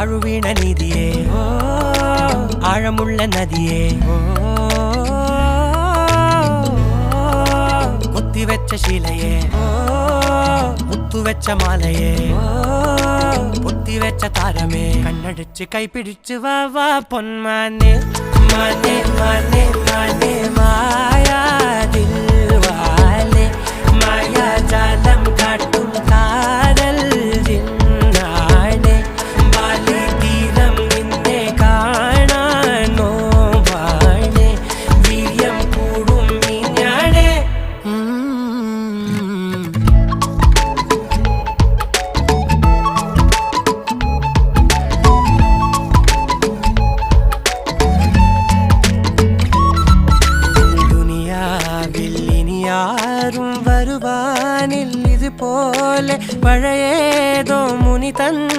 വാഴുവീണ നീതിയേ ആഴമുള്ള നദിയേ കൊത്തിവെച്ച ശീലയേ മുത്തുവെച്ച മാലയേ പൊത്തിവെച്ച താരമേ കണ്ണടിച്ച് കൈപിടിച്ച് വാ വാ പൊന്മാനെ മാനെ മാനെ മാനെ മായാ ദിൽവാലെ മായാ ജാലം കാട്ടും കാതൽ ജിന്നാനെ ബാലി തീരം നിന്നെ കാണാൻ നോവാനെ വീര്യം കൂടും മിഞ്ഞാനെ ും വരുവാനിൽ ഇതുപോലെ പഴയേതോ മുനി തന്ന